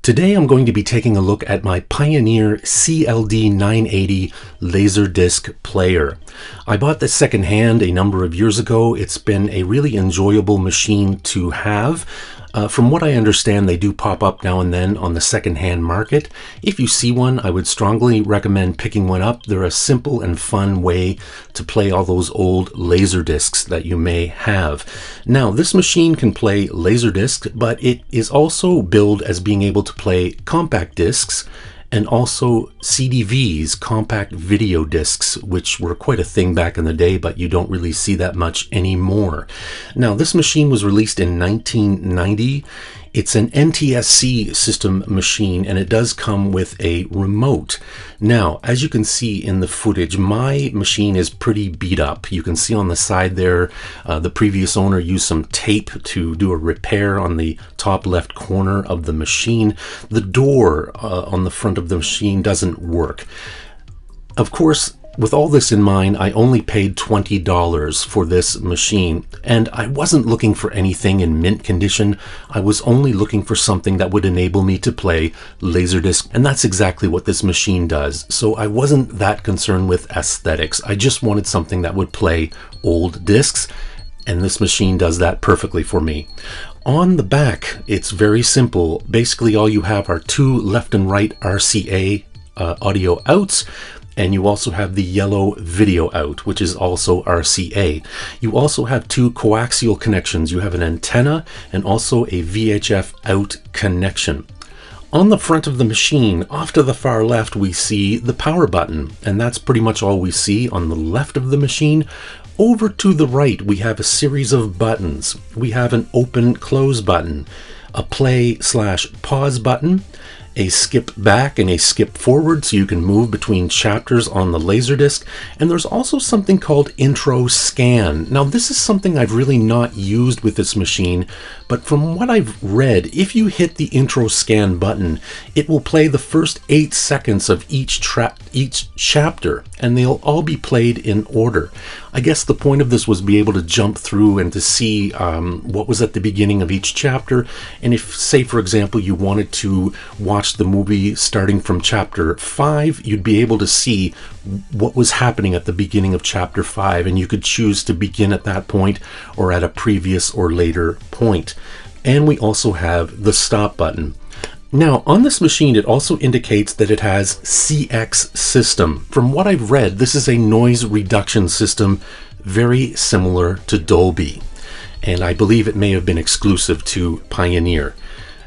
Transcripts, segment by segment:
Today I'm going to be taking a look at my Pioneer CLD 980 Laserdisc player. I bought this secondhand a number of years ago. It's been a really enjoyable machine to have. From what I understand, they do pop up now and then on the secondhand market. If you see one, I would strongly recommend picking one up. They're a simple and fun way to play all those old Laserdiscs that you may have. Now, this machine can play Laserdisc, but it is also billed as being able to play compact discs and also CDVs, compact video discs, which were quite a thing back in the day, but you don't really see that much anymore. Now, this machine was released in 1990. It's an NTSC system machine, and it does come with a remote. Now, as you can see in the footage, my machine is pretty beat up. You can see on the side there, the previous owner used some tape to do a repair on the top left corner of the machine. The door on the front of the machine doesn't work. Of course, with all this in mind, I only paid $20 for this machine, and I wasn't looking for anything in mint condition. I was only looking for something that would enable me to play Laserdisc, and that's exactly what this machine does. So I wasn't that concerned with aesthetics. I just wanted something that would play old discs, and this machine does that perfectly for me. On the back, it's very simple. Basically, all you have are two left and right RCA audio outs, and you also have the yellow video out, which is also RCA. You also have two coaxial connections. You have an antenna and also a VHF out connection. On the front of the machine, off to the far left, we see the power button, and that's pretty much all we see on the left of the machine. Over to the right, we have a series of buttons. We have an open close button, a play/pause button, a skip back and a skip forward so you can move between chapters on the Laserdisc, and there's also something called intro scan. Now, this is something I've really not used with this machine, but from what I've read, if you hit the intro scan button, it will play the first 8 seconds of each chapter, and they'll all be played in order. I guess the point of this was to be able to jump through and to see what was at the beginning of each chapter. And if, say, for example, you wanted to watch the movie starting from chapter 5, you'd be able to see what was happening at the beginning of chapter 5, and you could choose to begin at that point or at a previous or later point. And we also have the stop button. Now, on this machine, it also indicates that it has CX system. From what I've read, this is a noise reduction system very similar to Dolby, and I believe it may have been exclusive to Pioneer.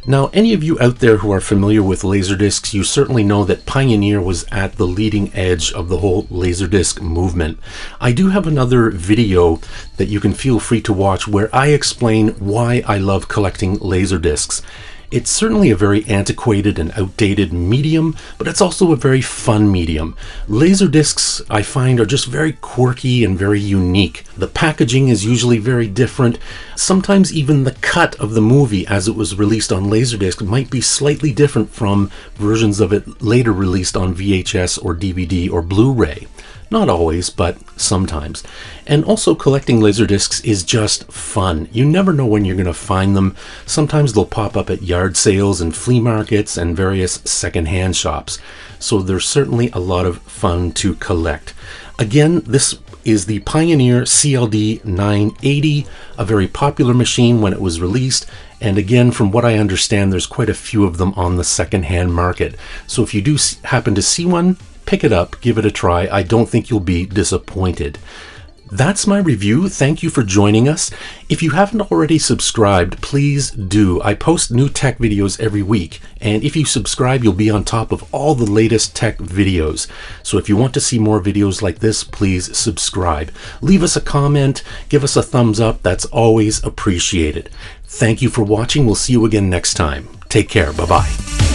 Now, any of you out there who are familiar with Laserdiscs, you certainly know that Pioneer was at the leading edge of the whole Laserdisc movement. I do have another video that you can feel free to watch where I explain why I love collecting Laserdiscs. It's certainly a very antiquated and outdated medium, but it's also a very fun medium. Laserdiscs, I find, are just very quirky and very unique. The packaging is usually very different. Sometimes even the cut of the movie as it was released on Laserdisc might be slightly different from versions of it later released on VHS or DVD or Blu-ray. Not always, but sometimes. And also, collecting Laserdiscs is just fun. You never know when you're going to find them. Sometimes they'll pop up at yard sales and flea markets and various secondhand shops. So there's certainly a lot of fun to collect. Again, this is the Pioneer CLD 980, a very popular machine when it was released. And again, from what I understand, there's quite a few of them on the secondhand market. So if you do happen to see one, pick it up, give it a try. I don't think you'll be disappointed. That's my review. Thank you for joining us. If you haven't already subscribed, please do. I post new tech videos every week, and if you subscribe, you'll be on top of all the latest tech videos. So if you want to see more videos like this, please subscribe. Leave us a comment, give us a thumbs up. That's always appreciated. Thank you for watching. We'll see you again next time. Take care. Bye-bye.